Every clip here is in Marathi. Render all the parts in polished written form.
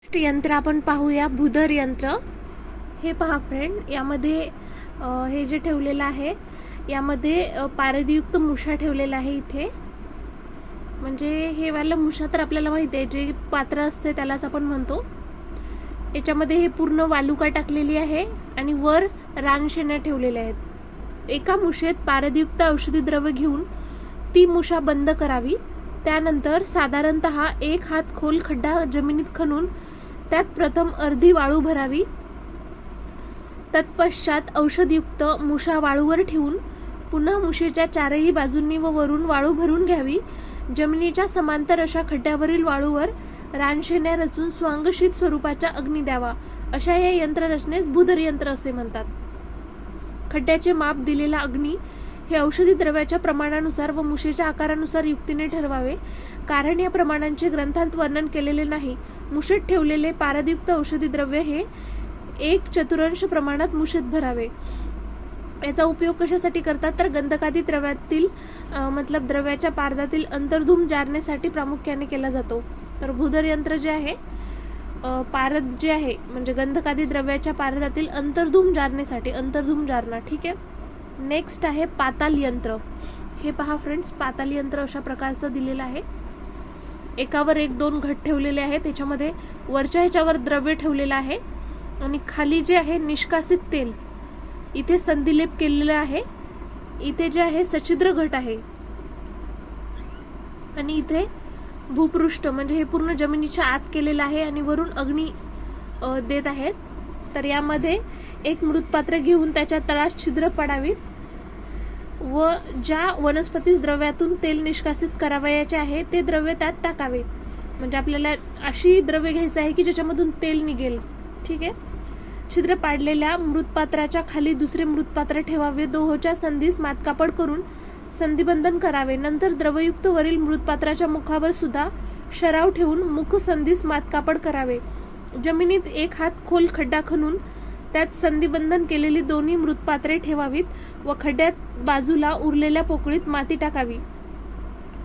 यंत्र आपण पाहूया, भूदर यंत्र. हे पहा फ्रेंड, यामध्ये हे जे ठेवलेलं आहे यामध्ये पारदयुक्त मुशा ठेवलेला आहे. इथे म्हणजे हे वाला मुशा तर आपल्याला माहिती आहे, जे पात्र असते त्यालाच आपण म्हणतो. याच्यामध्ये हे पूर्ण वालुका टाकलेली आहे आणि वर रानशेण्या ठेवलेल्या आहेत. एका मुशेत पारदयुक्त औषधी द्रव्य घेऊन ती मुशा बंद करावी. त्यानंतर साधारणतः 1 हात खोल खड्डा जमिनीत खणून त्यात प्रथम अर्धी वाळू भरावी. तत्पश्चात औषधयुक्त मुशा वाळूवर ठेवून पुन्हा मुशीच्या चारही बाजूंनी व वरून वाळू भरून घ्यावी. जमिनीच्या समांतर अशा खड्ड्यावरील वाळूवर रानशेण्या रचून स्वांगशीत स्वरूपाचा अग्नी द्यावा. अशा या यंत्ररचनेस भूदर यंत्र असे म्हणतात. खड्ड्याचे माप, दिलेला अग्नी हे औषधी द्रव्याच्या प्रमाणानुसार व मुशीच्या आकारानुसार युक्तीने ठरवावे, कारण या प्रमाणांचे ग्रंथांत वर्णन केलेले नाही. मुशीत ठेवलेले पारदयुक्त औषधी द्रव्य हे 1/4 प्रमाणात मुशीत भरावे. याचा उपयोग कशासाठी करतात तर गंधकादी द्रव्यातील मतलब द्रव्याच्या पारदातील अंतर्धूम जारण्यासाठी प्रामुख्याने केला जातो. तर भूदर यंत्र जे आहे, पारद जे आहे म्हणजे गंधकादी द्रव्याच्या पारदातील अंतर्धूम जारण्यासाठी, अंतर्धूम जारणा. ठीक आहे. नेक्स्ट आहे पाताल यंत्र. हे पहा फ्रेंड्स, पाताल यंत्र अशा प्रकारचं दिलेलं आहे. एकावर एक 2 घट ठेवलेले आहेत. त्याच्यामध्ये वरच्या ह्याच्यावर द्रव्य ठेवलेलं आहे आणि खाली जे आहे निष्कासित तेल, इथे संधिलेप केलेलं आहे. इथे जे आहे सच्छिद्र घट आहे आणि इथे भूपृष्ठ म्हणजे हे पूर्ण जमिनीच्या आत केलेलं आहे आणि वरून अग्नी देत आहेत. तर यामध्ये एक मृतपात्र घेऊन त्याच्या तळास छिद्र पाडावीत व ज्या वनस्पतीस द्रव्यातून तेल निष्कासित करावयाचे आहे ते द्रव्य त्यात टाकावे. म्हणजे आपल्याला अशी द्रव्य घ्यायचं आहे की ज्याच्यामधून तेल निघेल. ठीक आहे. छिद्र पाडलेल्या मृतपात्राच्या खाली दुसरे मृतपात्र ठेवावे. दोहोच्या संधीस मातकापड करून संधिबंधन करावे. नंतर द्रवयुक्त वरील मृतपात्राच्या मुखावर सुद्धा शराव ठेवून मुख संधीस मातकापड करावे. जमिनीत 1 हात खोल खड्डा खणून त्यात संधिबंधन केलेली दोन्ही मृतपात्रे ठेवावीत व खड्ड्यात बाजूला उरलेल्या पोकळीत माती टाकावी.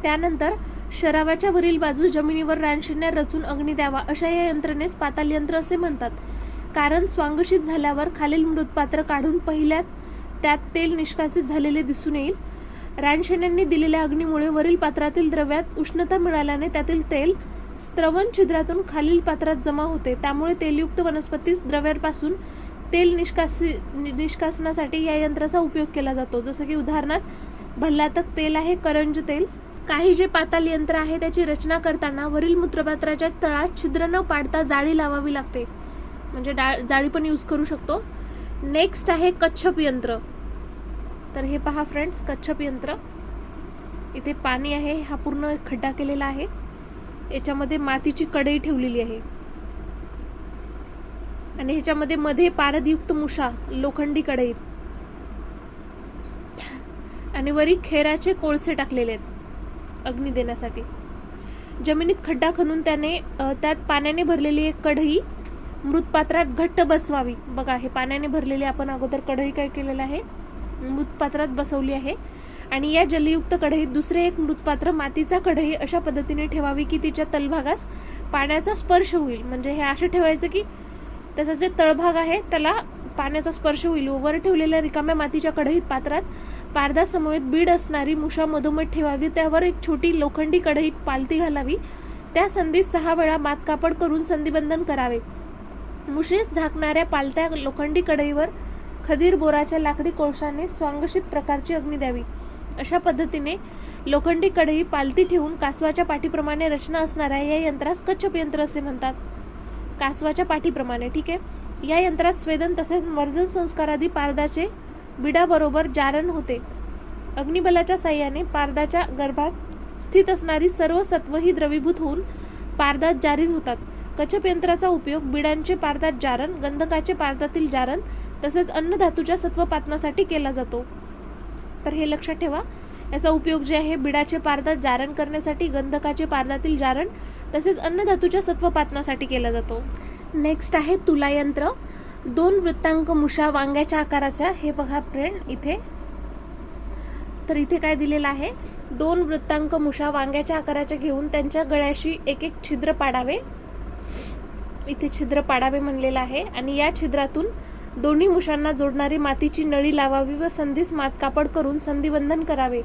त्यानंतर शरावाच्या वरील बाजूस जमिनीवर रानशेण्या रचून अग्नी द्यावा. अशा या यंत्रणेस पाताल यंत्र असे म्हणतात, कारण स्वांगशीत झाल्यावर खालील मृतपात्र काढून पहिल्यात त्यात तेल निष्कासित झालेले दिसून येईल. रानशेण्यांनी दिलेल्या अग्नीमुळे वरील पात्रातील द्रव्यात उष्णता मिळाल्याने त्यातील तेल स्त्रवन छिद्रातून खालील पात्रात जमा होते. त्यामुळे तेलयुक्त वनस्पतीस द्रव्यापासून तेल निष्कासनासाठी या यंत्राचा उपयोग केला जातो. जसं की उदाहरणार्थ भल्लातक तेल आहे, करंज तेल. काही जे पाताल यंत्र आहे त्याची रचना करताना वरील मूत्रपात्राच्या तळात छिद्र न पाडता जाळी लावावी लागते. म्हणजे जाळी पण यूज करू शकतो. नेक्स्ट आहे कच्छप यंत्र. तर हे पहा फ्रेंड्स, कच्छप यंत्र. इथे पाणी आहे, हा पूर्ण खड्डा केलेला आहे. याच्यामध्ये मातीची कढई ठेवलेली आहे आणि ह्याच्यामध्ये मध्ये पारदयुक्त मुशा लोखंडी कढईत आणि वरी खेराचे कोळसे टाकलेले आहेत अग्नी देण्यासाठी. जमिनीत खड्डा खणून त्यात पाण्याने भरलेली एक कढई मृतपात्रात घट्ट बसवावी. बघा, हे पाण्याने भरलेली आपण अगोदर कढई काय केलेलं आहे, मृतपात्रात बसवली आहे आणि या जलयुक्त कढईत दुसरे एक मृतपात्र मातीचा कढई अशा पद्धतीने ठेवावी की तिच्या तलभागास पाण्याचा स्पर्श होईल. म्हणजे हे असे ठेवायचं की त्याचा जे तळभाग आहे त्याला पाण्याचा स्पर्श होईल. वर ठेवलेल्या रिकाम्या मातीच्या कढईत पात्रात पारदा समवेत बीड असणारी मुशा मधोमध ठेवावी. त्यावर एक छोटी लोखंडी कढईत पालती घालावी. त्या संधीत 6 वेळा मातकापड करून संधिबंधन करावे. मुशीस झाकणाऱ्या पालत्या लोखंडी कढईवर खदीर बोराच्या लाकडी कोळशाने स्वांगशीत प्रकारची अग्नी द्यावी. अशा पद्धतीने लोखंडी कढई पालती ठेवून कासवाच्या पाठीप्रमाणे रचना असणाऱ्या या यंत्रास कच्छप यंत्र असे म्हणतात. कासवाच्या पाठीप्रमाणे. ठीक आहे. या यंत्रात स्वेदन तसेच मर्दन संस्कारादी पारदाचे बिडाबरोबर जारण होते. अग्निबलाच्या साह्याने पारदाच्या गर्भात स्थित असणारी सर्व सत्वही द्रवीभूत होऊन पारदात जारीत होतात. कच्छप यंत्राचा उपयोग बिडांचे पारदात जारण, गंधकाचे पारदातील जारण तसेच अन्नधातूच्या सत्वपातनासाठी केला जातो. तर हे लक्षात ठेवा. याचा उपयोग जे आहे बिडाचे पारदात जारण करण्यासाठी, गंधकाचे पारदातील जारण तसेच अन्नधातूच्या सत्वपातनासाठी केला जातो. नेक्स्ट आहे तुला यंत्र. 2 वृत्तांक मुशा वांग्याच्या आकाराच्या. हे बघा फ्रेंड इथे. तर इथे काय दिलेलं आहे, 2 वृत्तांक मुशा वांग्याच्या आकाराच्या घेऊन त्यांच्या गळ्याशी एक एक छिद्र पाडावे इथे छिद्र पाडावे म्हणलेलं आहे आणि या छिद्रातून दोन्ही मुशांना जोडणारी मातीची नळी लावावी व संधीस मात कापड करून संधिबंधन करावे.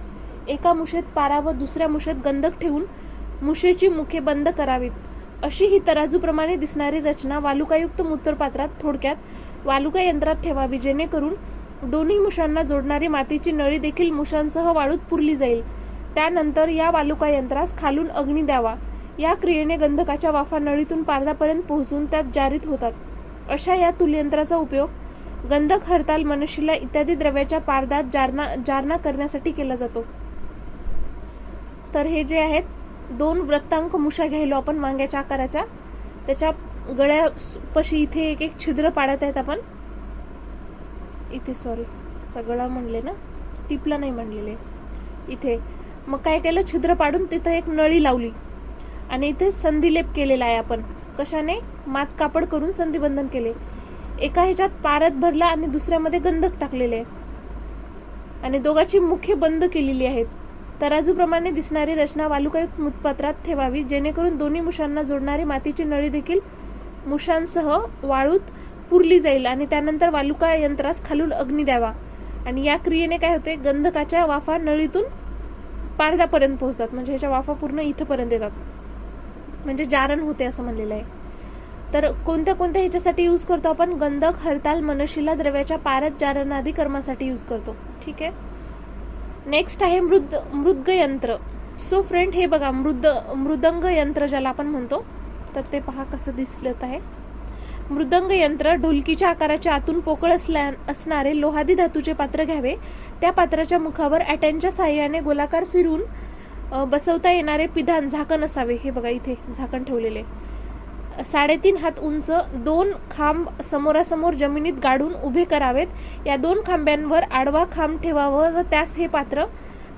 एका मुशेत पारा व दुसऱ्या मुशेत गंधक ठेवून मुशेची मुखे बंद करावीत. अशी ही तराजूप्रमाणे दिसणारी रचना वालुकायुक्त मूत्रपात्रात थोडक्यात वालुका यंत्रात ठेवावी, जेणेकरून दोन्ही मुशांना जोडणारी मातीची नळी देखील मुशांसह वाळूत पुरली जाईल. त्यानंतर या वालुका यंत्रास खालून अग्नी द्यावा. या क्रियेने गंधकाच्या वाफा नळीतून पारदापर्यंत पोहोचून त्यात जारीत होतात. अशा या तुलयंत्राचा उपयोग गंधक, हरताल, मनशिला इत्यादी द्रव्याच्या पारदात जारणा करण्यासाठी केला जातो. तर हे जे आहेत 2 वृत्तांक मुशा घ्यायलो आपण वांग्याच्या आकाराच्या, त्याच्या गळ्यापाशी इथे एक एक छिद्र पाडत आहेत आपण. इथे सॉरी गळा म्हणले ना, टिपला नाही म्हणलेले इथे. मग काय केलं, छिद्र पाडून तिथं एक नळी लावली आणि इथे संधिलेप केलेला आहे आपण. कशाने, मात कापड करून संधिबंधन केले. एका ह्याच्यात पारद भरला आणि दुसऱ्यामध्ये गंधक टाकलेले आणि दोघांची मुखे बंद केलेली आहेत. तराजूप्रमाणे दिसणारी रचना वालुकायुक्त मूत्रपात्रात ठेवावी, जेणेकरून दोन्ही मुशांना जोडणारी मातीची नळी देखील मुशांसह वाळूत पुरली जाईल आणि त्यानंतर वालुका यंत्रास खालून अग्नी द्यावा. आणि या क्रियेने काय होते, गंधकाच्या वाफा नळीतून पारदापर्यंत पोहोचतात. म्हणजे ह्याच्या वाफा पूर्ण इथपर्यंत येतात, म्हणजे जारण होते असं म्हणलेलं आहे. तर कोणत्या कोणत्या ह्याच्यासाठी यूज करतो आपण, गंधक, हरताल, मनशिला द्रव्याच्या पारद जारणादी कर्मासाठी यूज करतो. ठीक आहे. नेक्स्ट आहे मृदंग यंत्र. सो फ्रेंड, हे बघा मृदंग यंत्र ज्याला आपण म्हणतो, तर ते पहा कसं दिसत आहे. मृदंग यंत्र ढोलकीच्या आकाराचे आतून पोकळ असणारे लोहादी धातूचे पात्र घ्यावे. त्या पात्राच्या मुखावर ॲटॅनच्या साहाय्याने गोलाकार फिरून बसवता येणारे पिधान झाकण असावे. हे बघा इथे झाकण ठेवलेले. 3.5 हात उंच 2 खांब समोरासमोर जमिनीत गाडून उभे करावेत. या 2 खांब्यांवर आडवा खांब ठेवावं व त्यास हे पात्र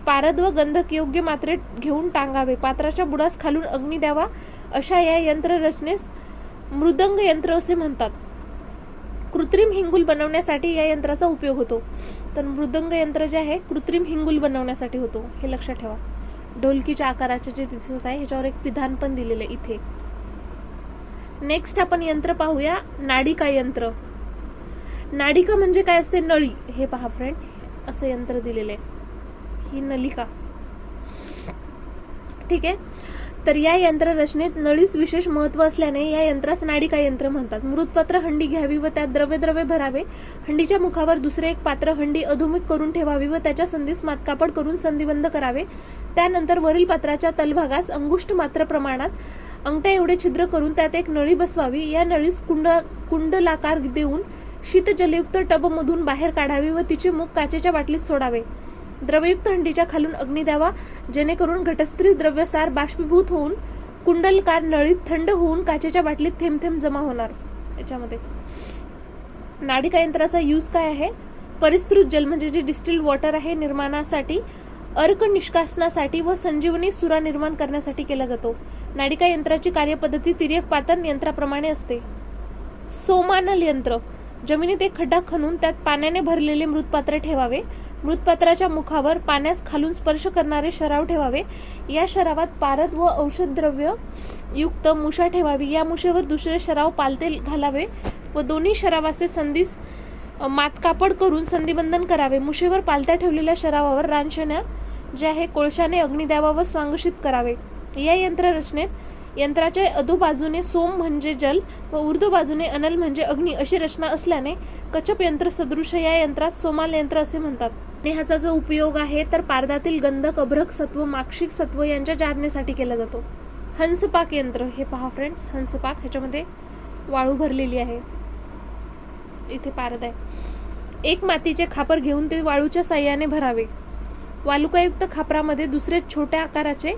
पारद व गंधक योग्य मात्रेत घेऊन टांगावे. पात्राच्या बुडास खालून अग्नी द्यावा. अशा या यंत्र रचनेस मृदंग यंत्र असे म्हणतात. कृत्रिम हिंगुल बनवण्यासाठी या यंत्राचा उपयोग होतो. तर मृदंग यंत्र जे आहे कृत्रिम हिंगुल बनवण्यासाठी होतो, हे लक्षात ठेवा. ढोलकीच्या आकाराचे जे दिसत आहे ह्याच्यावर एक पिधान पण दिलेले इथे. नेक्स्ट आपण यंत्र पाहूया, नाडिका यंत्र. नाडिका म्हणजे काय असते, नळी. हे पहा फ्रेंड, असं यंत्र दिलेले, ही नलिका. ठीक आहे. तर या यंत्र रचनेत नळीस विशेष महत्व असल्याने या यंत्रास नाडिका यंत्र म्हणतात. मृतपात्र हंडी घ्यावी व त्यात द्रव्य भरावे. हंडीच्या मुखावर दुसरे एक पात्र हंडी अधोमुख करून ठेवावी व त्याच्या संधीस मातकापड करून संधिबंध करावे. त्यानंतर वरील पात्राच्या तलभागास अंगुष्ठ मात्र प्रमाणात अंगठ्या एवढे छिद्र करून त्यात एक नळी बसवावी. या नळीस कुंडलाकार देऊन शीतजलयुक्त टबमधून बाहेर काढावी व तिचे मुख काचेच्या बाटलीत सोडावे. द्रवयुक्त हंडीच्या खालून अग्नी द्यावा, जेणेकरून घटस्थिर द्रव्यसार बाष्पीभूत होऊन कुंडलकार नळीत थंड होऊन काचेच्या बाटलीत थेंब थेंब जमा होणार. याच्यामध्ये नाडिका यंत्राचा यूज काय आहे, परिस्कृत जल म्हणजे जे डिस्टिल्ड वॉटर आहे निर्माणासाठी, अर्क निष्कासनासाठी व संजीवनी सुरा निर्माण करण्यासाठी केला जातो. नाडिका यंत्राची कार्यपद्धती तिर्यक पातन यंत्राप्रमाणे असते. सोमानल यंत्र. जमिनीत एक खड्डा खणून त्यात पाण्याने भरलेले मृतपात्र ठेवावे. मृतपात्राच्या मुखावर पाण्यास खालून स्पर्श करणारे शराव ठेवावे. या शरावात पारद व औषध द्रव्य युक्त मुशा ठेवावी. या मुशेवर दुसरे शराव पालते घालावे व दोन्ही शरावाचे संधीस मातकापड करून संधिबंधन करावे. मुशेवर पालत्या ठेवलेल्या शरावावर रांजण्या जे आहे कोळशाने अग्नी द्यावा व स्वांगशित करावे. या यंत्ररचनेत यंत्राच्या अधोबाजूने सोम म्हणजे जल व ऊर्ध्व बाजूने अनल म्हणजे अग्नी अशी रचना असल्याने कचप यंत्र सदृश या यंत्रास सोमाल यंत्र असे म्हणतात. ह्याचा जो उपयोग आहे तर पारदातील गंधक, अभ्रक सत्व, माक्षिक सत्व यांच्या जारणेसाठी केला जातो. हंसपाक यंत्र. हे पहा फ्रेंड्स, हंसपाक. ह्याच्यामध्ये वाळू भरलेली आहे. इथे पारद आहे. एक मातीचे खापर घेऊन ते वाळूच्या साह्याने भरावे. वालुकायुक्त खापरामध्ये दुसरे छोट्या आकाराचे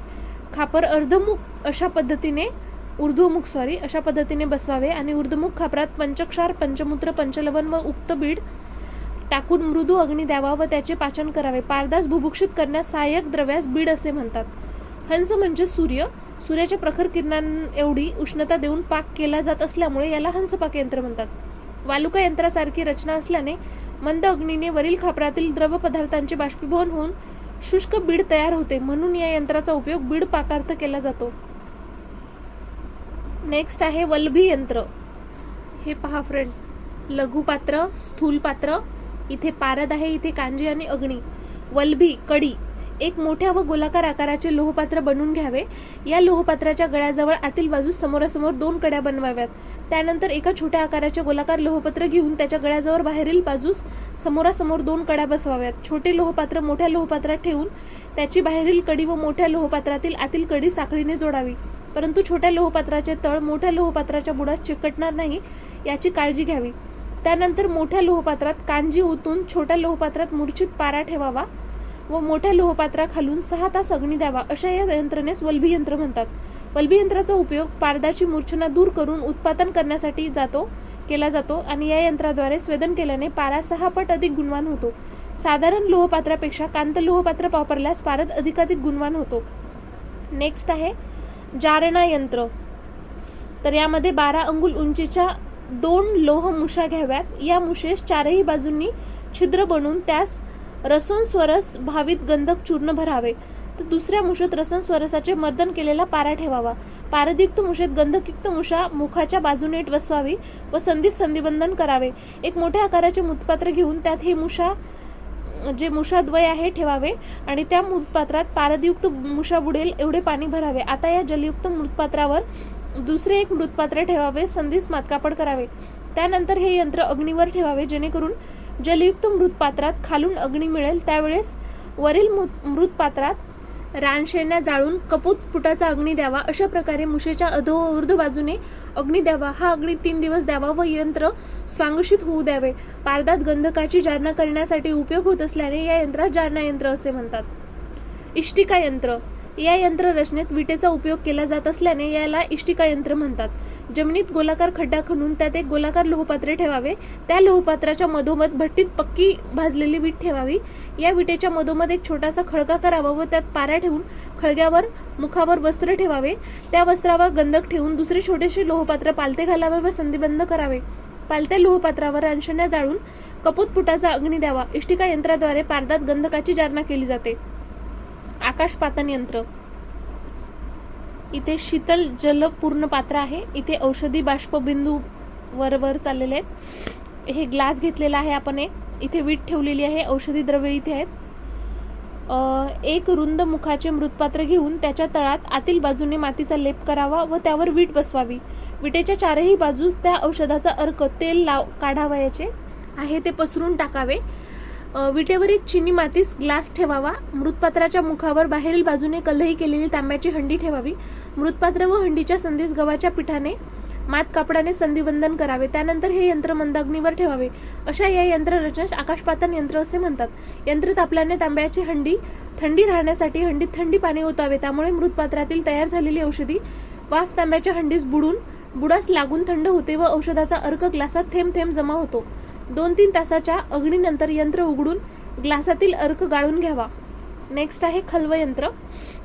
खापर अर्धमुख अशा पद्धतीने बसवावे आणि ऊर्ध्वमुख खापरात पंचक्षार, पंचमूत्र, पंचलवण व उक्त बीड टाकून मृदू अग्नी द्यावा व त्याचे पाचन करावे. पारदास बुभुक्षित करण्यास सहाय्यक द्रव्यास बीड असे म्हणतात. हंस म्हणजे सूर्य. सूर्याच्या प्रखर किरणांएवढी उष्णता देऊन पाक केला जात असल्यामुळे याला हंसपाक यंत्र म्हणतात. वालुका यंत्रासारखी रचना असल्याने मंद अग्नीने वरील खापरातील द्रव पदार्थांचे बाष्पीभवन होऊन शुष्क बीड तयार होते, म्हणून या यंत्राचा उपयोग बीड पाकार्थ केला जातो. नेक्स्ट आहे वल्भी यंत्र. हे पहा फ्रेंड, लघु पात्र, स्थूल पात्र, इथे पारद आहे, इथे कांजी आणि अग्नी. वल्भी कडी, एक मोठ्या व गोलाकार आकाराचे लोहपात्र बनवून घ्यावे. या लोहपात्राच्या गळ्याजवळ आतील बाजूस समोरासमोर 2 कड्या बनवाव्यात. त्यानंतर एका छोट्या आकाराचे गोलाकार लोहपात्र घेऊन त्याच्या गळ्याजवळ बाहेरील बाजूस समोरासमोर 2 कड्या बसवाव्यात. छोटे लोहपात्र मोठ्या लोहपात्रात ठेवून त्याची बाहेरील कडी व मोठ्या लोहपात्रातील आतील कडी साखळीने जोडावी. परंतु छोट्या लोहपात्राचे तळ मोठ्या लोहपात्राच्या बुडास चिकटणार नाही याची काळजी घ्यावी. त्यानंतर मोठ्या लोहपात्रात कांजी ओतून छोट्या लोहपात्रात मूर्छित पारा ठेवावा व मोठ्या लोहपात्राखालून 6 तास अग्नी द्यावा. अशा या यंत्रणेस वल्भी यंत्र म्हणतात. वल्भी यंत्राचा उपयोग पारदाची मूर्छना दूर करून उत्पादन करण्यासाठी केला जातो आणि या यंत्राद्वारे स्वेदन केल्याने पारा 6 पट अधिक गुणवान होतो. साधारण लोहपात्रापेक्षा कांत लोहपात्र वापरल्यास पारद अधिकाधिक गुणवान होतो. नेक्स्ट आहे जारणा यंत्र. तर यामध्ये 12 अंगुल उंचीच्या 2 लोह मुशा घ्याव्यात. या मुशेस 4ही बाजूंनी छिद्र बनवून त्यास रसन स्वरस भावित गंधक चूर्ण भरावे. तर दुसऱ्या मुशेत रसन स्वरसाचे मर्दन केलेला पारा ठेवावा. पारदयुक्त मुशेत गंधकयुक्त मुशा मुखाच्या बाजूने बसवावी व संधीस संधिबंधन करावे. एक मोठ्या आकाराचे मृतपात्र घेऊन त्यात हे मुषाद्वय आहे ठेवावे आणि त्या मृतपात्रात पारदयुक्त मुशा बुडेल एवढे पाणी भरावे. आता या जलयुक्त मृतपात्रावर दुसरे एक मृतपात्र ठेवावे, संधीस मातकापड करावे. त्यानंतर हे यंत्र अग्नीवर ठेवावे, जेणेकरून जलयुक्त मृतपात्रात खालून अग्नी मिळेल. त्यावेळेस वरील मृतपात्रात रानशेण्या जाळून कपोत फुटाचा अग्नी द्यावा. अशा प्रकारे मुशेच्या अधो ऊर्ध बाजूने अग्नी द्यावा. हा अग्नी 3 दिवस द्यावा व यंत्र स्वांगशीत होऊ द्यावे. पारदात गंधकाची जारणा करण्यासाठी उपयोग होत असल्याने या यंत्रास जारणा यंत्र असे म्हणतात. इष्टिका यंत्र. या यंत्र रचनेत विटेचा उपयोग केला जात असल्याने याला इष्टिका यंत्र म्हणतात. जमिनीत गोलाकार खड्डा खणून त्यात एक गोलाकार लोहपात्रे ठेवावे. त्या लोहपात्राच्या मधोमध भट्टीत पक्की भाजलेली वीट ठेवावी. या विटेच्या मधोमध एक छोटासा खळगा करावा व त्यात पारा ठेवून खळग्यावर मुखावर वस्त्र ठेवावे. त्या वस्त्रावर गंधक ठेवून दुसरे छोटेसे लोहपात्र पालते घालावे व संधिबंध करावे. पालत्या लोहपात्रावर रानशेण्या जाळून कपोत फुटाचा अग्नी द्यावा. इष्टिका यंत्राद्वारे पारदात गंधकाची जारणा केली जाते. आकाशपातन यंत्र. इथे शीतल जल पूर्ण पात्र आहे. इथे औषधी बाष्पबिंदू वर चाललेले आहेत. हे ग्लास घेतलेला आहे आपण. इथे वीट ठेवलेली आहे. औषधी द्रव्य इथे आहेत. एक रुंद मुखाचे मृतपात्र घेऊन त्याच्या तळात आतील बाजूने मातीचा लेप करावा व त्यावर वीट बसवावी. विटेच्या 4ही बाजूस त्या औषधाचा अर्क तेल काढावयाचे आहे ते पसरून टाकावे. विटेवर एक चिनी मातीस ग्लास ठेवावा. मृतपात्राच्या मुखावर बाहेरील बाजूने कलही केलेली तांब्याची हंडी ठेवावी. मृतपात्र व हंडीच्या संधीस गव्हाच्या पिठाने मात कापडाने संधिबंधन करावे. त्यानंतर हे यंत्र मंदाग्नीवर ठेवावे. अशा या यंत्र रचनेस आकाशपातन यंत्र असे म्हणतात. यंत्र तापल्याने तांब्याची हंडी थंडी राहण्यासाठी हंडीत थंडी पाणी ओतावे. त्यामुळे मृतपात्रातील तयार झालेली औषधी वाफ तांब्याच्या हंडीस बुडास लागून थंड होते व औषधाचा अर्क ग्लासात थेंब थेंब जमा होतो. 2-3 तासाच्या अग्नीनंतर यंत्र उघडून ग्लासातील अर्क गाळून घ्यावा. नेक्स्ट आहे खल्व यंत्र.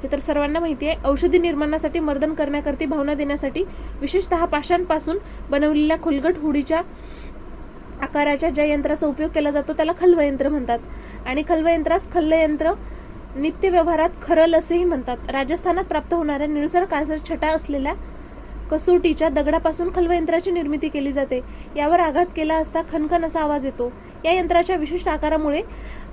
हे तर सर्वांना माहिती आहे. औषधी निर्माणासाठी मर्दन करण्याकरता भावना देण्यासाठी विशेषतः पाषाणपासून बनवलेल्या खोलगट हुडीच्या आकाराच्या ज्या यंत्राचा उपयोग केला जातो त्याला खल्व यंत्र म्हणतात. आणि खल्व यंत्रास खल्ल यंत्र नित्य व्यवहारात खरल असेही म्हणतात. राजस्थानात प्राप्त होणाऱ्या निळसर काळसर छटा असलेल्या कसोटीच्या दगडापासून खल्व यंत्राची निर्मिती केली जाते. यावर आघात केला असता खनखन असा आवाज येतो. या यंत्राच्या विशिष्ट आकारामुळे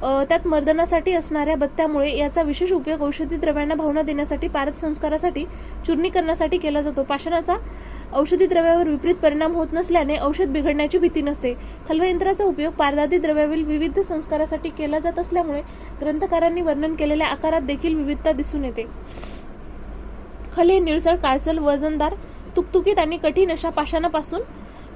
त्यात मर्दनासाठी असणाऱ्या बत्त्यामुळे याचा विशेष उपयोग औषधी द्रव्यांना भावना देण्यासाठी, पारद संस्कारासाठी, चूर्णीकरणासाठी केला जातो. पाषाणाचा औषधी द्रव्यावर विपरीत परिणाम होत नसल्याने औषध बिघडण्याची भीती नसते. खल्व यंत्राचा उपयोग पारदादी द्रव्यावरील विविध संस्कारासाठी केला जात असल्यामुळे ग्रंथकारांनी वर्णन केलेल्या आकारात देखील विविधता दिसून येते. खल हे निळसर काळसर वजनदार तुकतुकीत आणि कठीण अशा पाषाणापासून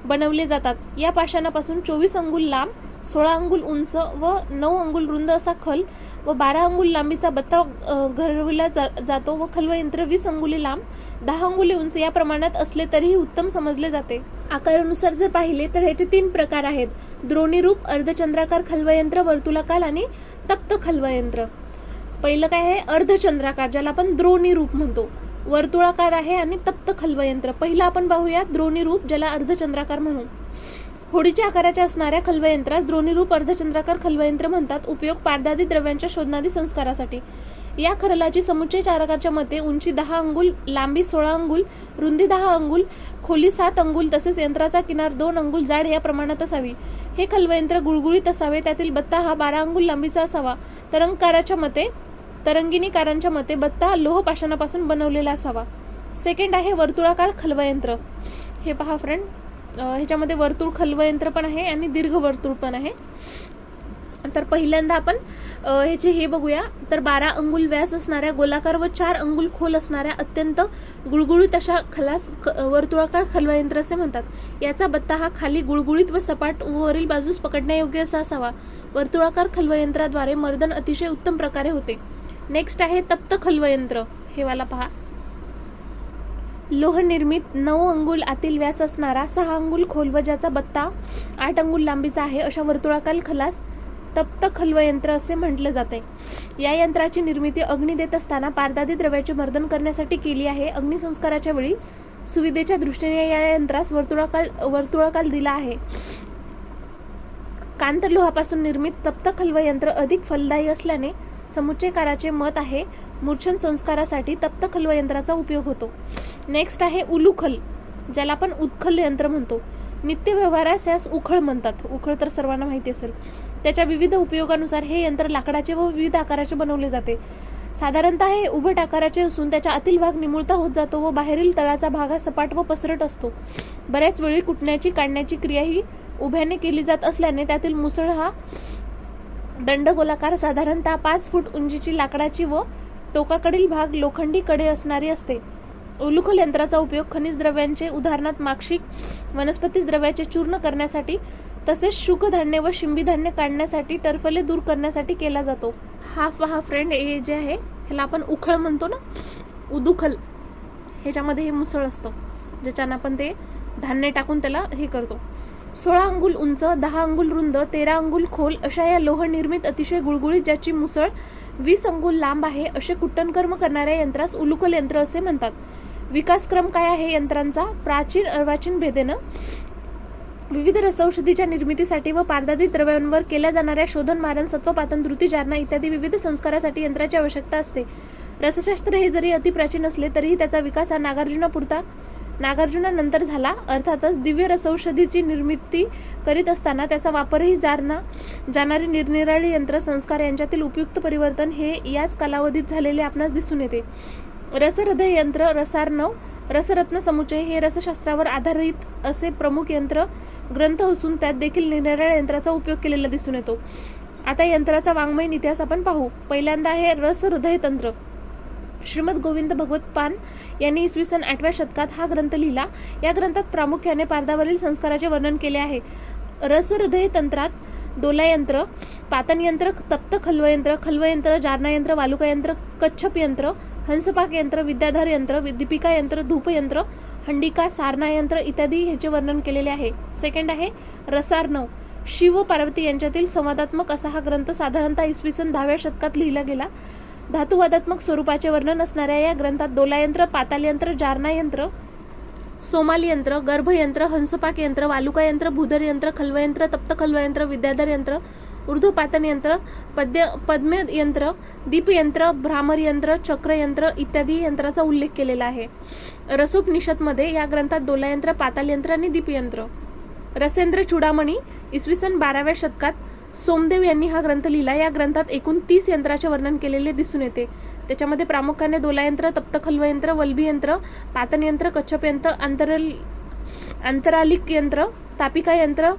बनवले जातात. या पाषाणापासून 24 अंगुल लांब, 16 अंगुल उंच व 9 अंगुल रुंद असा खल व 12 अंगुल लांबीचा बत्ता घडविला जातो व खल्व यंत्र 20 अंगुली लांब, 10 अंगुली उंच या प्रमाणात असले तरीही उत्तम समजले जाते. आकारानुसार जर पाहिले तर ह्याचे 3 प्रकार आहेत. द्रोणीरूप, अर्धचंद्राकार खल्व यंत्र, वर्तुळाकार आणि तप्त खल्व यंत्र. पहिलं काय आहे? अर्धचंद्राकार, ज्याला आपण द्रोणीरूप म्हणतो. वर्तुळाकार आहे आणि तप्त खल्व यंत्र. पहिला आपण पाहूया द्रोणीरूप, ज्याला अर्धचंद्राकार म्हणू. होडीच्या आकाराच्या असणाऱ्या खल्व यंत्रास द्रोणीरूप अर्धचंद्राकार खल्व यंत्र म्हणतात. उपयोग पारदादी द्रव्यांच्या शोधनादी संस्कारासाठी. या खरलाची समुच्चय चारकाच्या मते उंची 10 अंगुल, लांबी 16 अंगुल, रुंदी 10 अंगुल, खोली 7 अंगुल तसेच यंत्राचा किनार 2 अंगुल जाड या प्रमाणात असावी. हे खल्वयंत्र गुळगुळीत असावे. त्यातील बत्ता हा 12 अंगुल लांबीचा असावा. तरंगिणीकारांच्या मते बत्ता लोह पाषाणापासून बनवलेला असावा. सेकंड आहे वर्तुळाकार खल्वयंत्र. हे पहा फ्रेंड, ह्याच्यामध्ये वर्तुळ खल्वयंत्र पण आहे आणि दीर्घ वर्तुळ पण आहे. तर पहिल्यांदा आपण ह्याचे हे बघूया. तर 12 अंगुल व्यास असणाऱ्या गोलाकार व 4 अंगुल खोल असणाऱ्या अत्यंत गुळगुळीत अशा खलास वर्तुळाकार खल्वयंत्र असे म्हणतात. याचा बत्ता हा खाली गुळगुळीत व सपाट व वरील बाजूस पकडण्यायोग्य असा असावा. वर्तुळाकार खल्वयंत्राद्वारे मर्दन अतिशय उत्तम प्रकारे होते. नेक्स्ट आहे तप्त खल्वयंत्र. हे वाला पहा. लोह निर्मित 9 अंगुल आतील व्यास असणारा 6 अंगुल खोल व ज्याचा बत्ता 8 अंगुल लांबीचा आहे अशा वर्तुळाकार खलास तप्त खल्वयंत्र असे म्हटले जाते. या यंत्राची निर्मिती अग्नी देत असताना पारदादी द्रव्याचे मर्दन करण्यासाठी केली आहे. अग्निसंस्काराच्या वेळी सुविधेच्या दृष्टीने या यंत्रास वर्तुळाकार दिला आहे. कांत लोहापासून निर्मित तप्त खल्वयंत्र अधिक फलदायी असल्याने समुच्चयकाराचे मत आहे मूर्छन संस्कारासाठी तप्त खल्वयंत्राचा उपयोग होतो. नेक्स्ट आहे उलुखल, ज्याला आपण उत्खल यंत्र म्हणतो. नित्य व्यवहारास यास उखळ म्हणतात. उखळ तर सर्वांना माहिती असेल. त्याच्या विविध उपयोगानुसार हे यंत्र लाकडाचे व विविध आकाराचे बनवले जाते. साधारणतः हे उभट आकाराचे असून त्याचा आतील भाग निमुळता होत जातो व बाहेरील तळाचा भाग हा सपाट व पसरट असतो. बऱ्याच वेळी कुटण्याची काढण्याची क्रिया ही उभ्याने केली जात असल्याने त्यातील मुसळ हा दंडगोलाकार साधारणतः 5 फूट उंचीची लाकडाची व टोकाकडील भाग लोखंडी कडे असणारी असते. उलुखल यंत्राचा उपयोग खनिज द्रव्यांचे उदाहरणार्थ माक्षिक, वनस्पती द्रव्याचे चूर्ण करण्यासाठी तसेच शुक धान्य व शिंबी धान्य काढण्यासाठी, टरफले दूर करण्यासाठी केला जातो. हा फ्रेंड हे जे आहे ह्याला आपण उखळ म्हणतो ना, उदुखल. ह्याच्यामध्ये हे मुसळ असतं ज्याच्यानं आपण ते धान्य टाकून त्याला हे करतो. 16 अंगुल उंच, 10 अंगुल रुंद, 13 अंगुल खोल अशा या लोह निर्मित अतिशय गुळगुळीत ज्याची मुसळ 20 अंगुल लांब आहे असे कुट्टनकर्म करणाऱ्या यंत्रास उलुखल यंत्र असे म्हणतात. विकासक्रम काय आहे यंत्रांचा? प्राचीन अर्वाचीन भेदेनं विविध रसौषधीच्या निर्मितीसाठी व पारदादी द्रव्यांवर केल्या जाणाऱ्या शोधन, मारण, सत्वपातन, द्रुती, जारणा इत्यादी विविध संस्कारासाठी यंत्राची आवश्यकता असते. रसशास्त्र हे जरी अतिप्राचीन असले तरीही त्याचा विकास हा नागार्जुनानंतर झाला. अर्थातच दिव्य रसौषधीची निर्मिती करीत असताना त्याचा वापरही जाणारी निरनिराळी यंत्र, संस्कार यांच्यातील उपयुक्त परिवर्तन हे याच कालावधीत झालेले आपणास दिसून येते. रसहृदय यंत्र, रसार्णव, रसरत्न समुच्चय हे रसशास्त्रावर आधारित असे प्रमुख यंत्र ग्रंथ असून त्यात देखील निरनिराळ्या यंत्राचा उपयोग केलेला दिसून येतो. आता यंत्राचा वाङ्मयीन इतिहास आपण पाहू. पहिल्यांदा आहे रसहृदय तंत्र. श्रीमद गोविंद भगवत पान यांनी इसवी सन 8व्या शतकात हा ग्रंथ लिहिला. या ग्रंथात प्रामुख्याने पारदावरील संस्काराचे वर्णन केले आहे. रसहृदय तंत्रात दोलायंत्र, पातनयंत्र, तप्त खल्वयंत्र, खल्वयंत्र, जारणायंत्र, वालुकायंत्र, कच्छप यंत्र, हंसपाक यंत्र, विद्याधर यंत्र, दीपिका यंत्र, धूप यंत्र, हंडिका, सारणा यंत्र इत्यादी ह्याचे वर्णन केलेले आहे. सेकंड आहे रसार्णव. शिव व पार्वती यांच्यातील संवादात्मक असा हा ग्रंथ साधारणतः इसवी सन 10व्या शतकात लिहिला गेला. धातुवादात्मक स्वरूपाचे वर्णन असणाऱ्या या ग्रंथात दोलायंत्र, पातालयंत्र, जारणायंत्र, सोमालयंत्र, गर्भयंत्र, हंसपाक यंत्र, वालुकायंत्र, भूधर यंत्र, खल्वयंत्र, तप्त खल्वयंत्र, विद्याधर यंत्र, ऊर्ध्वपातन यंत्र, पद्म यंत्र, दीपयंत्र, भ्रामर यंत्र, चक्रयंत्र इत्यादी यंत्राचा उल्लेख केलेला आहे. रसोपनिषदमध्ये या ग्रंथात दोलायंत्र, पातालयंत्र आणि दीपयंत्र. रसेंद्र चूडामणी इसवी सन 12व्या शतकात सोमदेव यांनी हा ग्रंथ लिहिला. या ग्रंथात एकूण 30 यंत्राचे वर्णन केलेले दिसून येते. त्याच्यामध्ये प्रामुख्याने दोलायंत्र, तप्त खल्वयंत्र, वल्भी-यंत्र, पातनयंत्र, कच्छप यंत्र, अंतरालिक यंत्र, तापिका यंत्र,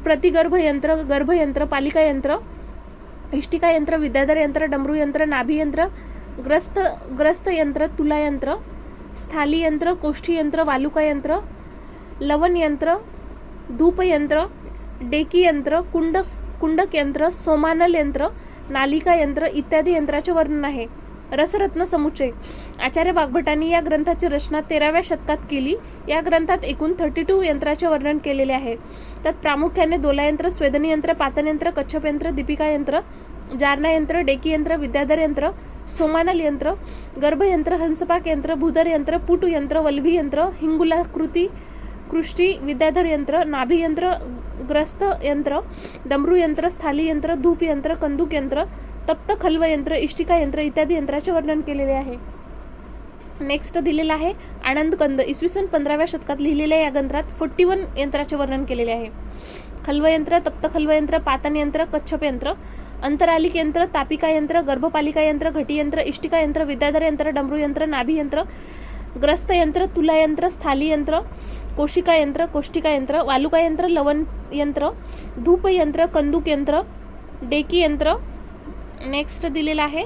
प्रतिगर्भ यंत्र, गर्भयंत्र, पालिका यंत्र, इष्टिका यंत्र, विद्याधर यंत्र, डमरू यंत्र, नाभी यंत्र, ग्रस्त यंत्र, तुला यंत्र, स्थाली यंत्र, कोष्ठी यंत्र, वालुका यंत्र, लवण यंत्र, धूप यंत्र, डेकी यंत्र, कुंडक यंत्र, सोमानल यंत्र, नालिका यंत्र इत्यादी यंत्राचे वर्णन आहे. रसरत्न समुच्चय. आचार्य वाग्भटांनी या ग्रंथाची रचना 13व्या शतकात केली. या ग्रंथात एकूण 32 यंत्राचे वर्णन केलेले आहे. त्यात प्रामुख्याने दोलायंत्र, स्वेदनयंत्र, पातनयंत्र, कच्छप यंत्र, दीपिका यंत्र, जारणा यंत्र, डेकी यंत्र, विद्याधर यंत्र, सोमानल यंत्र, गर्भयंत्र, हंसपाक यंत्र, भूधर यंत्र, पुटू यंत्र, वल्भी यंत्र, हिंगुलाकृती, कृष्टी, विद्याधर यंत्र, नाभी यंत्र, ग्रस्त यंत्र, डमरू यंत्र, स्थाली यंत्र, धूप यंत्र, कंदुक यंत्र, तप्त खल्व यंत्र, इष्टिका यंत्र इत्यादी यंत्राचे वर्णन केलेले आहे. नेक्स्ट दिलेला आहे आनंद कंद. इसवी सन 15व्या शतकात लिहिलेल्या या ग्रंथात 41 यंत्राचे वर्णन केलेले आहे. खल्व यंत्र, तप्त खल्व यंत्र, पातन यंत्र, कच्छप यंत्र, अंतरालिक यंत्र, तापिका यंत्र, गर्भपालिका यंत्र, घटी यंत्र, इष्टिका यंत्र, विद्याधर यंत्र, डमरू यंत्र, नाभी यंत्र, ग्रस्त यंत्र, तुला यंत्र, स्थाली यंत्र, कोशिका यंत्र, कोष्टिका यंत्र, वालुका यंत्र, लवण यंत्र, धूप यंत्र, कंदूक यंत्र, डेकी यंत्र. नेक्स्ट दिलेला आहे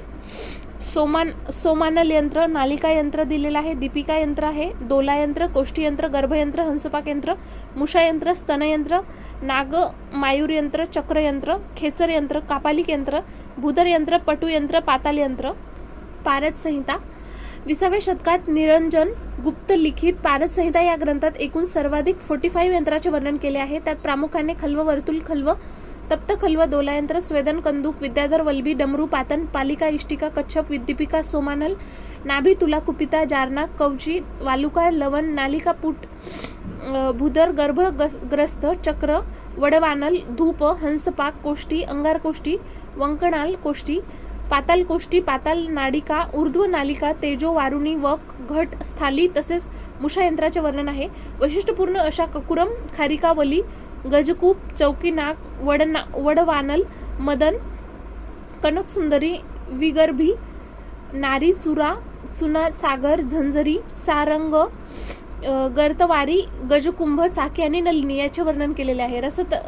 सोमानल यंत्र, नालिका यंत्र दिलेलं आहे, दीपिका यंत्र आहे, दोला यंत्र, कोष्ठी यंत्र, गर्भयंत्र, हंसपाक यंत्र, मुषा यंत्र, स्तन यंत्र, नाग मायूर यंत्र, चक्र यंत्र, खेचर यंत्र, कापालिक यंत्र, भूदर यंत्र, पटू यंत्र, पाताल यंत्र. पारद संहिता. 20व्या शतकात निरंजन गुप्त लिखित पारद संहिता या ग्रंथात एकूण सर्वाधिक 45 यंत्राचे वर्णन केले आहे. त्यात प्रामुख्याने खल्व, वर्तुल खल्व, तप्त खल्व, दोला यंत्र, स्वेदन, कंदूक, विद्याधर, वल्भी, डमरू, पातन, पालिका, इष्टिका, कच्छप, दीपिका, सोमानल, नाभी, तुला, कुपिता, जारणा, कवची, वालुका, लवण, नालिका, पुट, भूदर, गर्भ, ग्रस्त, चक्र, वडवानल, धूप, हंसपाक, कोष्टी, अंगार कोष्टी, वंकणाल कोष्टी, पाताल कोष्टी, पाताल नाडिका, ऊर्ध्व नालिका, तेजो, वारुणी, वक, घट, स्थाली तसेच मुषा यंत्राचे वर्णन आहे. वैशिष्ट्यपूर्ण अशा ककुरम, खारिका, वली, गजकूप, चौकी नाग, वडवानल, मदन, कनक सुंदरी, विगर्भी, नारी, चुरा, चुना, सागर, झंझरी, सारंग, गर्तवारी, गजकुंभ, चाकी आणि नलिनी याचे वर्णन केलेले आहे.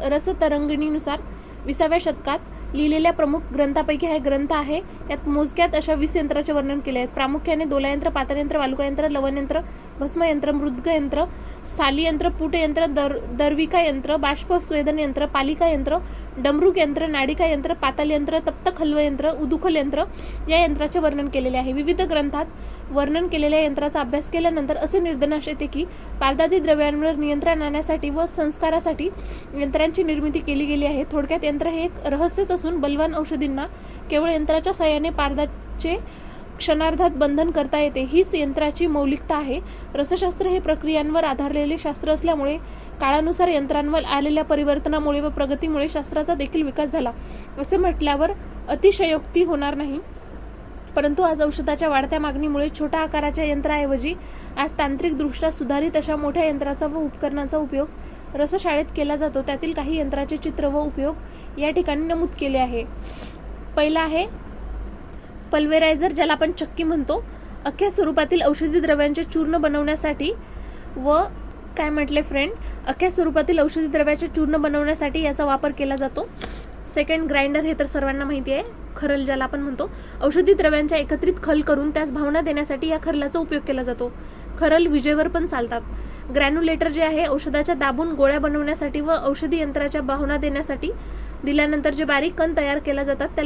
रसतरंगिणीनुसार 20व्या शतकात लिहिलेल्या प्रमुख ग्रंथापैकी हा ग्रंथ आहे. यात मोजक्यात अशा 20 यंत्राचे वर्णन केले आहेत. प्रामुख्याने दोला यंत्र, पातन यंत्र, वालुका यंत्र, लवण यंत्र, भस्म यंत्र, मृद्ग यंत्र, स्थाली यंत्र, पुट यंत्र, दर्विका यंत्र, बाष्प स्वेदन यंत्र, पालिका यंत्र, डमरूक यंत्र, नाडिका यंत्र, पाताल यंत्र, तप्त खल्व यंत्र, उदुखल यंत्र या यंत्राचे वर्णन केलेले आहे. विविध ग्रंथात वर्णन केलेल्या यंत्राचा अभ्यास केल्यानंतर असे निर्दनाश येते की पारदादी द्रव्यांवर नियंत्रण आणण्यासाठी व संस्कारासाठी यंत्रांची निर्मिती केली गेली आहे. थोडक्यात यंत्र हे एक रहस्यच असून बलवान औषधींना केवळ यंत्राच्या साहाय्याने पारदाचे क्षणार्धात बंधन करता येते. हीच यंत्राची मौलिकता आहे. रसशास्त्र हे प्रक्रियांवर आधारलेले शास्त्र असल्यामुळे काळानुसार यंत्रांवर आलेल्या परिवर्तनामुळे व प्रगतीमुळे शास्त्राचा देखील विकास झाला असे म्हटल्यावर अतिशयोक्ती होणार नाही. परंतु आज औषधाच्या वाढत्या मागणीमुळे छोट्या आकाराच्या यंत्राऐवजी आज तांत्रिकदृष्ट्या सुधारित अशा मोठ्या यंत्राचा व उपकरणाचा उपयोग रसशाळेत केला जातो. त्यातील काही यंत्राचे चित्र व उपयोग या ठिकाणी नमूद केले आहे. पहिला आहे पल्वेरायझर, ज्याला आपण चक्की म्हणतो. अख्ख्या स्वरूपातील औषधी द्रव्यांचे चूर्ण बनवण्यासाठी व काय म्हटले फ्रेंड, अख्ख्या स्वरूपातील औषधी द्रव्याचे चूर्ण बनवण्यासाठी याचा वापर केला जातो. सेकंड, ग्राइंडर, हे तर सर्वांना माहिती आहे. खरल ज्याला आपण म्हणतो. औषधी द्रव्यांच्या एकत्रित खल करून त्यास भावना देण्यासाठी या खरलाचा उपयोग केला जातो. खरल विजेवर पण चालतात. ग्रॅन्युलेटर जे आहे औषधाच्या दाबून गोळ्या बनवण्यासाठी व औषधी यंत्राच्या भावना देण्यासाठी दिल्यानंतर जे बारीक कण तयार केला जातात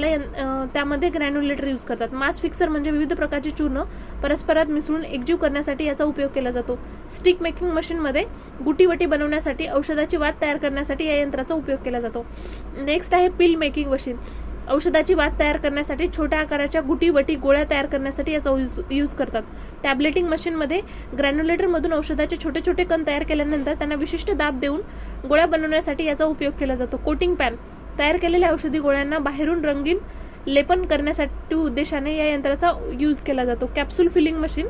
त्यामध्ये ग्रॅन्युलेटर यूज करतात. मास फिक्सर म्हणजे विविध प्रकारचे चूर्ण परस्परात मिसळून एकजीव करण्यासाठी याचा उपयोग केला जातो. स्टिक मेकिंग मशीनमध्ये गुटीवटी बनवण्यासाठी औषधाची वात तयार करण्यासाठी या यंत्राचा उपयोग केला जातो. नेक्स्ट आहे पिल मेकिंग मशीन. औषधाची वात तयार करण्यासाठी छोट्या आकाराच्या गुटीवटी गोळ्या तयार करण्यासाठी याचा यूज करतात. टॅब्लेटिंग मशीनमध्ये ग्रॅन्युलेटरमधून औषधाचे छोटे छोटे कण तयार केल्यानंतर त्यांना विशिष्ट दाब देऊन गोळ्या बनवण्यासाठी याचा उपयोग केला जातो. कोटिंग पॅन, तयार केलेल्या औषधी गोळ्यांना बाहेरून रंगीन लेपन करण्यासाठी उद्देशाने या यंत्राचा यूज केला जातो. कॅप्सूल फिलिंग मशीन,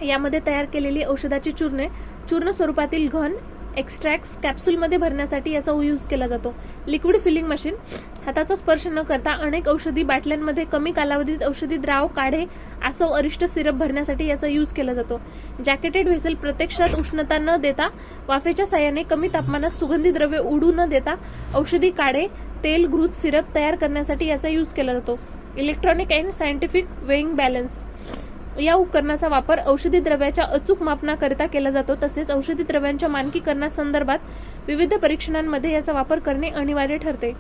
यामध्ये तयार केलेली औषधाची चूर्ण स्वरूपातील घन एक्स्ट्रॅक्ट्स कॅप्सूलमध्ये भरण्यासाठी याचा यूज केला जातो. लिक्विड फिलिंग मशीन, हाताचा स्पर्श न करता अनेक औषधी बाटल्यांमध्ये कमी कालावधीत औषधी द्राव, काढे, आसव, अरिष्ट सिरप भरण्यासाठी याचा यूज केला जातो. जॅकेटेड व्हेसल, प्रत्यक्षात उष्णता न देता वाफेच्या साहाय्याने कमी तापमानात सुगंधी द्रव्ये उडू न देता औषधी काढे, तेल, घृत, सिरप तयार करण्यासाठी याचा यूज केला जातो. Electronic and scientific weighing balance, या उपकरणाचा वापर औषधी द्रव्याच्या अचूक मापनाकरिता केला जातो. तसेच औषधी द्रव्यांच्या मानकीकरणासंदर्भात विविध परीक्षणांमध्ये याचा वापर करणे अनिवार्य ठरते.